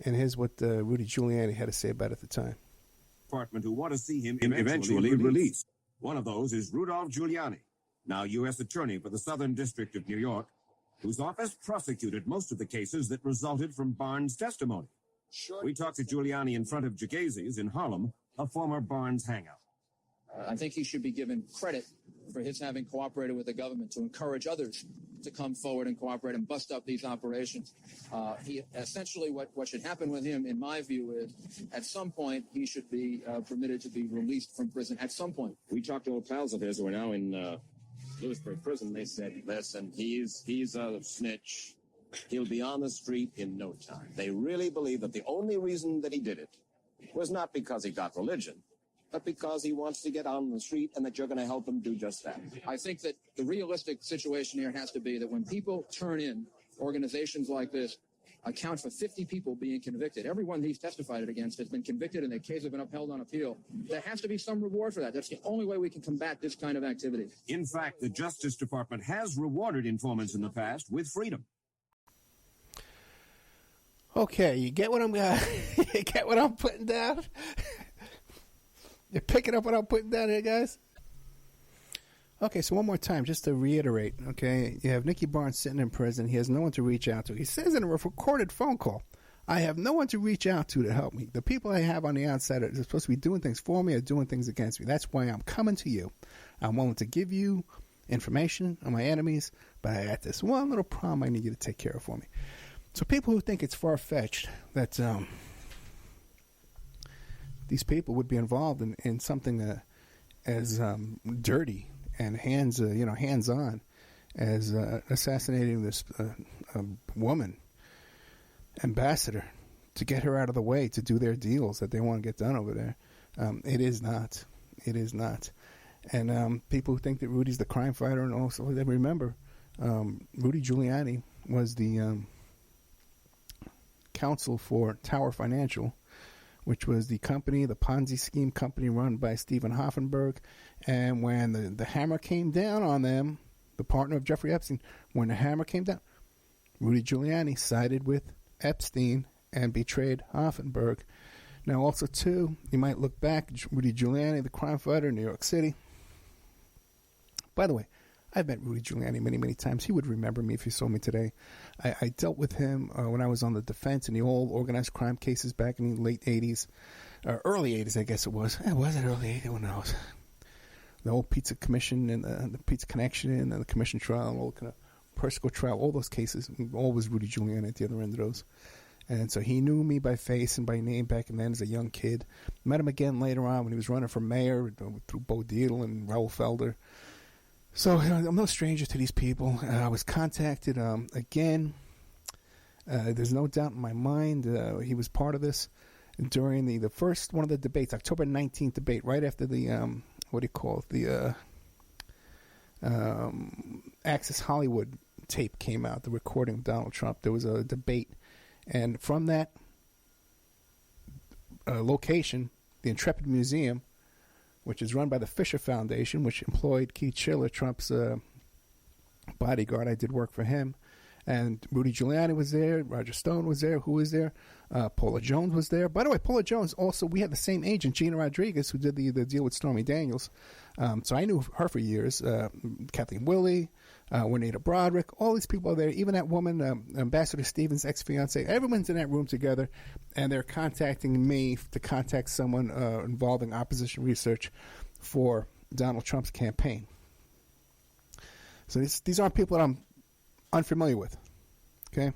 And here's what Rudy Giuliani had to say about it at the time. Department who want to see him eventually released. One of those is Rudolph Giuliani, now U.S. Attorney for the Southern District of New York, whose office prosecuted most of the cases that resulted from Barnes' testimony. Sure. We talked to Giuliani in front of Jagazzi's in Harlem, a former Barnes hangout. I think he should be given credit for his having cooperated with the government to encourage others to come forward and cooperate and bust up these operations. He essentially what should happen with him, in my view, is at some point he should be permitted to be released from prison. At some point. We talked to old pals of his who are now in Lewisburg prison. They said, listen, he's a snitch. He'll be on the street in no time. They really believe that the only reason that he did it was not because he got religion, but because he wants to get on the street and that you're going to help him do just that. I think that the realistic situation here has to be that when people turn in, organizations like this account for 50 people being convicted. Everyone he's testified against has been convicted and their cases have been upheld on appeal. There has to be some reward for that. That's the only way we can combat this kind of activity. In fact, the Justice Department has rewarded informants in the past with freedom. Okay, you get what I'm you get what I'm putting down? You're picking up what I'm putting down here, guys? Okay, so one more time, just to reiterate, okay? You have Nicky Barnes sitting in prison. He has no one to reach out to. He says in a recorded phone call, I have no one to reach out to help me. The people I have on the outside are supposed to be doing things for me or doing things against me. That's why I'm coming to you. I'm willing to give you information on my enemies, but I got this one little problem I need you to take care of for me. So people who think it's far-fetched that these people would be involved in something as dirty and hands-on as assassinating this woman ambassador to get her out of the way to do their deals that they want to get done over there. It is not. It is not. And people who think that Rudy's the crime fighter, and also remember, Rudy Giuliani was the counsel for Tower Financial, which was the company, the Ponzi scheme company run by Stephen Hoffenberg. And when the hammer came down on them, the partner of Jeffrey Epstein, when the hammer came down, Rudy Giuliani sided with Epstein and betrayed Hoffenberg. Now, also, too, you might look back, Rudy Giuliani, the crime fighter in New York City. By the way, I've met Rudy Giuliani many, many times. He would remember me if he saw me today. I dealt with him when I was on the defense in the old organized crime cases back in the late 80s, early 80s, I guess it was. Was it early 80s? Who knows? The old Pizza Commission and the Pizza Connection and the Commission trial and all kind of Persico trial, all those cases, always Rudy Giuliani at the other end of those. And so he knew me by face and by name back then as a young kid. Met him again later on when he was running for mayor through Bo Dietl and Raoul Felder. So I'm no stranger to these people. I was contacted again. There's no doubt in my mind he was part of this during the first one of the debates, October 19th debate, right after the, the Access Hollywood tape came out, the recording of Donald Trump. There was a debate. And from that location, the Intrepid Museum, which is run by the Fisher Foundation, which employed Keith Schiller, Trump's bodyguard. I did work for him. And Rudy Giuliani was there. Roger Stone was there. Who was there? Paula Jones was there. By the way, Paula Jones also, we had the same agent, Gina Rodriguez, who did the deal with Stormy Daniels. So I knew her for years. Kathleen Willey, Juanita Broderick, all these people are there. Even that woman, Ambassador Stevens' ex-fiancée. Everyone's in that room together, and they're contacting me to contact someone involving opposition research for Donald Trump's campaign. So these aren't people that I'm unfamiliar with. Okay,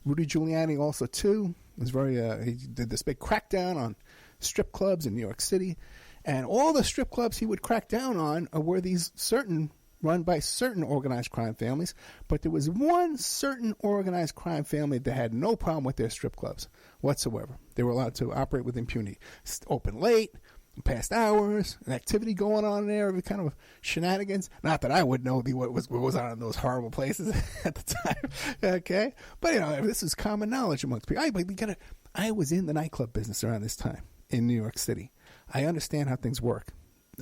Rudy Giuliani also too was he did this big crackdown on strip clubs in New York City, and all the strip clubs he would crack down on were these run by certain organized crime families, but there was one certain organized crime family that had no problem with their strip clubs whatsoever. They were allowed to operate with impunity, open late, past hours, an activity going on there, every kind of shenanigans. Not that I would know what was on in those horrible places at the time, okay? But, this is common knowledge amongst people. I was in the nightclub business around this time in New York City. I understand how things work,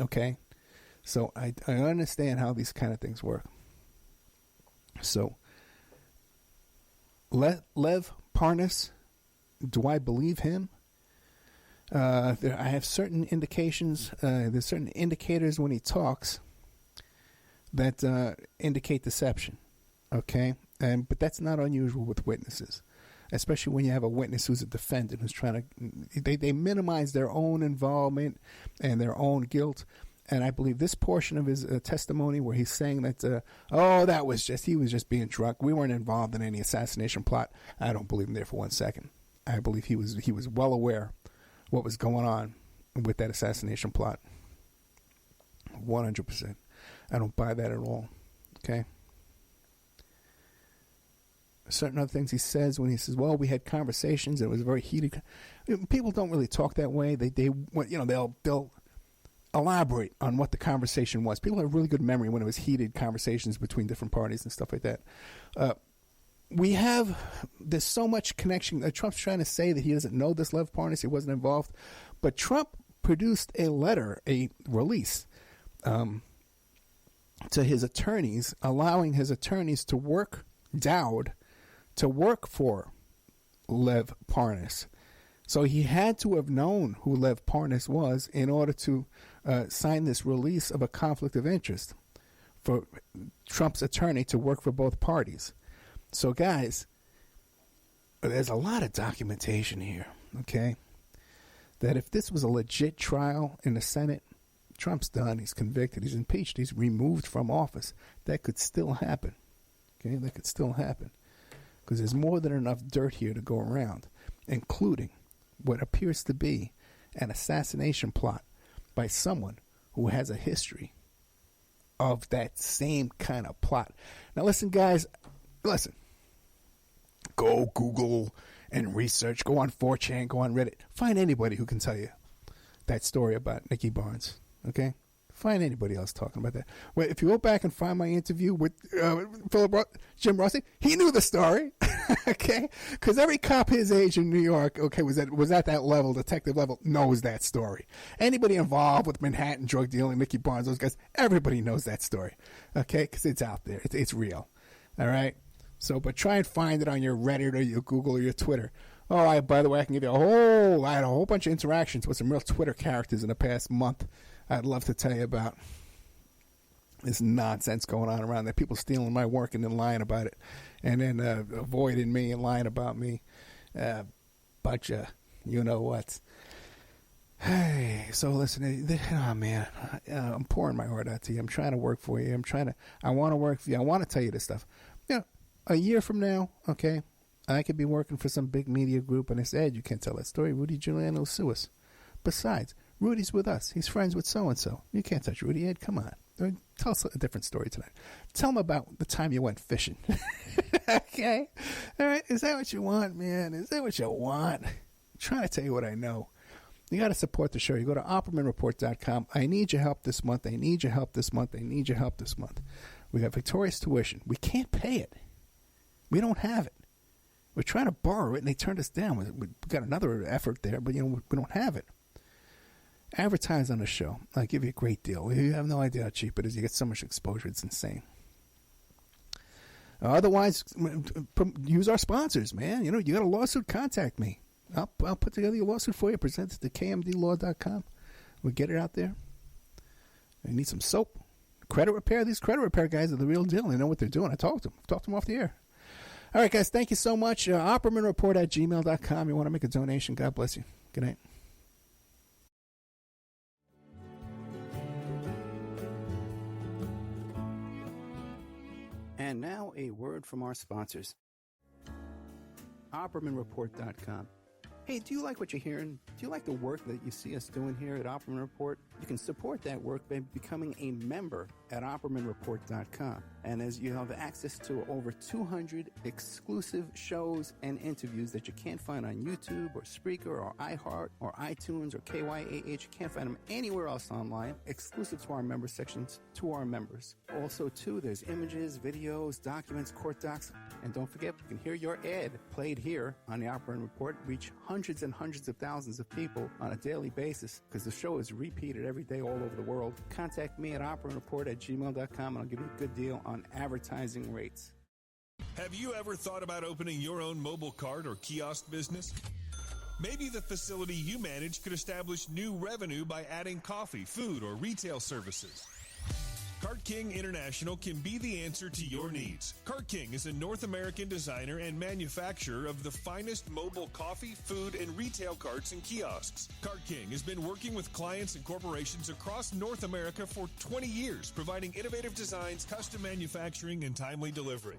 okay? So I understand how these kind of things work. So Lev Parnas, Do I believe him? I have certain indications. There's certain indicators when he talks that indicate deception. Okay, but that's not unusual with witnesses, especially when you have a witness who's a defendant who's trying to. They minimize their own involvement and their own guilt. And I believe this portion of his testimony where he's saying that, he was just being drunk. We weren't involved in any assassination plot. I don't believe him there for 1 second. I believe he was well aware what was going on with that assassination plot. 100%. I don't buy that at all. Okay. Certain other things he says when he says, well, we had conversations. It was very heated. People don't really talk that way. They'll elaborate on what the conversation was. People have really good memory when it was heated conversations between different parties and stuff like that. There's so much connection. Trump's trying to say that he doesn't know this Lev Parnas, he wasn't involved. But Trump produced a letter, a release, to his attorneys, allowing his attorneys to work, Dowd, to work for Lev Parnas. So he had to have known who Lev Parnas was in order to sign this release of a conflict of interest for Trump's attorney to work for both parties. So, guys, there's a lot of documentation here, okay, that if this was a legit trial in the Senate, Trump's done, he's convicted, he's impeached, he's removed from office. That could still happen, okay, that could still happen because there's more than enough dirt here to go around, including what appears to be an assassination plot by someone who has a history of that same kind of plot. Now, listen, guys, listen. Go Google and research. Go on 4chan. Go on Reddit. Find anybody who can tell you that story about Nicky Barnes. Okay? Find anybody else talking about that. Well, if you go back and find my interview with Jim Rossi, he knew the story. Okay? Because every cop his age in New York, okay, was at that level, detective level, knows that story. Anybody involved with Manhattan drug dealing, Nicky Barnes, those guys, everybody knows that story. Okay? Because it's out there. It's real. All right? So, but try and find it on your Reddit or your Google or your Twitter. Oh, by the way, I can give you I had a whole bunch of interactions with some real Twitter characters in the past month. I'd love to tell you about this nonsense going on around there. People stealing my work and then lying about it. And then avoiding me and lying about me. Bunch of you-know-whats. Hey, so listen, oh man, I'm pouring my heart out to you. I'm trying to work for you. I want to work for you. I want to tell you this stuff. A year from now, okay, I could be working for some big media group and I said, you can't tell that story. Rudy Giuliani will sue us. Besides, Rudy's with us. He's friends with so-and-so. You can't touch Rudy, Ed. Come on. Tell us a different story tonight. Tell them about the time you went fishing. Okay? All right? Is that what you want, man? Is that what you want? I'm trying to tell you what I know. You got to support the show. You go to OppermanReport.com. I need your help this month. I need your help this month. I need your help this month. We got Victorious Tuition. We can't pay it. We don't have it. We're trying to borrow it, and they turned us down. We got another effort there, but we don't have it. Advertise on the show. I'll give you a great deal. You have no idea how cheap it is. You get so much exposure. It's insane. Otherwise, use our sponsors, man. You got a lawsuit, contact me. I'll put together your lawsuit for you. Present it to kmdlaw.com. We'll get it out there. I need some soap. Credit repair. These credit repair guys are the real deal. They know what they're doing. I talked to them off the air. All right, guys, thank you so much. OppermanReport@gmail.com. You want to make a donation, God bless you. Good night. And now a word from our sponsors. OppermanReport.com. Hey, do you like what you're hearing? Do you like the work that you see us doing here at Opperman Report? You can support that work by becoming a member at OppermanReport.com. And as you have access to over 200 exclusive shows and interviews that you can't find on YouTube or Spreaker or iHeart or iTunes or KYAH. You can't find them anywhere else online, exclusive to our member sections, to our members. Also, too, there's images, videos, documents, court docs. And don't forget, you can hear your ad played here on the Opperman Report, reach hundreds and hundreds of thousands of people on a daily basis because the show is repeated every day all over the world. Contact me at OppermanReport@gmail.com and I'll give you a good deal on advertising rates. Have you ever thought about opening your own mobile cart or kiosk business? Maybe the facility you manage could establish new revenue by adding coffee, food, or retail services. Cart King International can be the answer to your needs. Cart King is a North American designer and manufacturer of the finest mobile coffee, food, and retail carts and kiosks. Cart King has been working with clients and corporations across North America for 20 years, providing innovative designs, custom manufacturing, and timely delivery.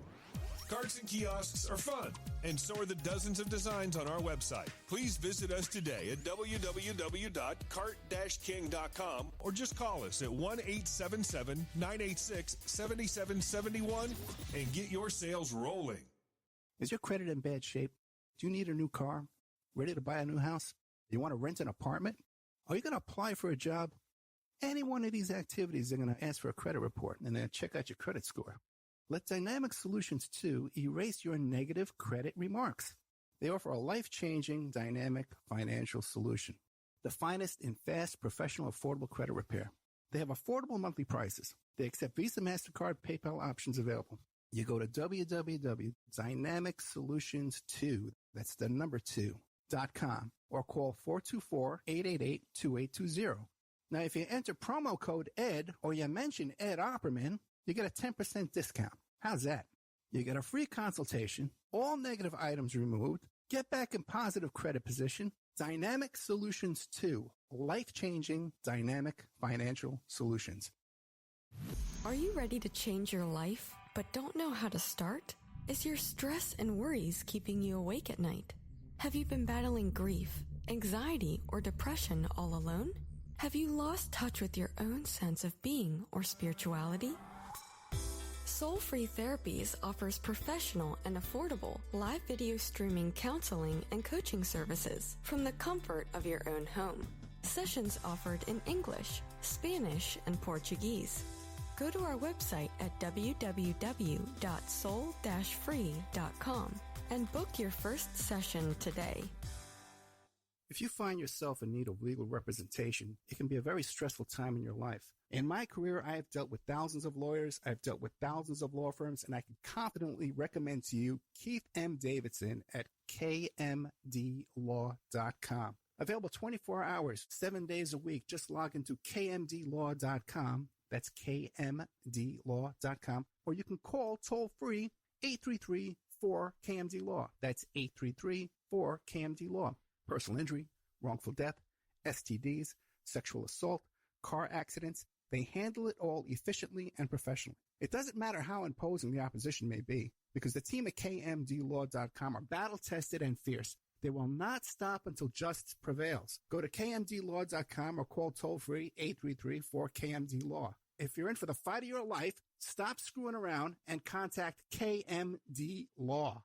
Carts and kiosks are fun, and so are the dozens of designs on our website. Please visit us today at www.cart-king.com or just call us at 1-877-986-7771 and get your sales rolling. Is your credit in bad shape? Do you need a new car? Ready to buy a new house? You want to rent an apartment? Are you going to apply for a job? Any one of these activities, they're going to ask for a credit report and then check out your credit score. Let Dynamic Solutions 2 erase your negative credit remarks. They offer a life-changing, dynamic financial solution. The finest in fast, professional, affordable credit repair. They have affordable monthly prices. They accept Visa, MasterCard, PayPal options available. You go to www.dynamicsolutions2, that's the number 2.com, or call 424-888-2820. Now, if you enter promo code ED or you mention Ed Opperman, you get a 10% discount. How's that? You get a free consultation, all negative items removed, get back in positive credit position. Dynamic Solutions 2, life-changing dynamic financial solutions. Are you ready to change your life but don't know how to start? Is your stress and worries keeping you awake at night? Have you been battling grief, anxiety, or depression all alone? Have you lost touch with your own sense of being or spirituality? Soul Free Therapies offers professional and affordable live video streaming counseling and coaching services from the comfort of your own home. Sessions offered in English, Spanish, and Portuguese. Go to our website at www.soul-free.com and book your first session today. If you find yourself in need of legal representation, it can be a very stressful time in your life. In my career, I have dealt with thousands of lawyers, I've dealt with thousands of law firms, and I can confidently recommend to you Keith M. Davidson at kmdlaw.com. Available 24 hours, 7 days a week. Just log into kmdlaw.com. That's kmdlaw.com. Or you can call toll-free 833-4KMD-LAW. That's 833-4KMD-LAW. Personal injury, wrongful death, STDs, sexual assault, car accidents. They handle it all efficiently and professionally. It doesn't matter how imposing the opposition may be, because the team at kmdlaw.com are battle-tested and fierce. They will not stop until justice prevails. Go to kmdlaw.com or call toll-free 833-4KMD-LAW. If you're in for the fight of your life, stop screwing around and contact KMD Law.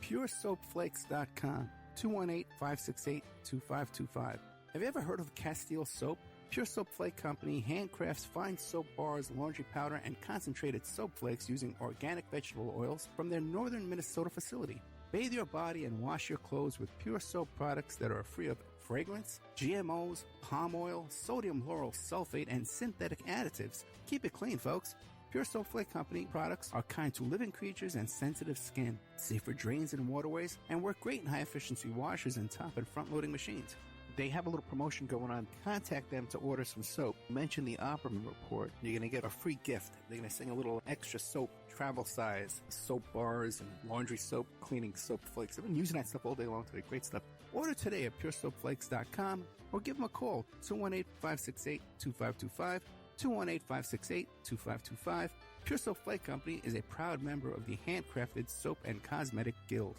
PureSoapFlakes.com. 218-568-2525. Have you ever heard of Castile Soap? Pure Soap Flake Company handcrafts fine soap bars, laundry powder, and concentrated soap flakes using organic vegetable oils from their northern Minnesota facility. Bathe your body and wash your clothes with pure soap products that are free of fragrance, GMOs, palm oil, sodium lauryl sulfate, and synthetic additives. Keep it clean, folks. Pure Soap Flake Company products are kind to living creatures and sensitive skin, safe for drains and waterways, and work great in high-efficiency washers and top and front-loading machines. They have a little promotion going on. Contact them to order some soap. Mention the Opperman Report. You're going to get a free gift. They're going to send a little extra soap, travel size, soap bars and laundry soap, cleaning soap flakes. I've been using that stuff all day long today. Great stuff. Order today at puresoapflakes.com or give them a call, 218-568-2525. 218-568-2525. Pure Soap Flake Company is a proud member of the Handcrafted Soap and Cosmetic Guild.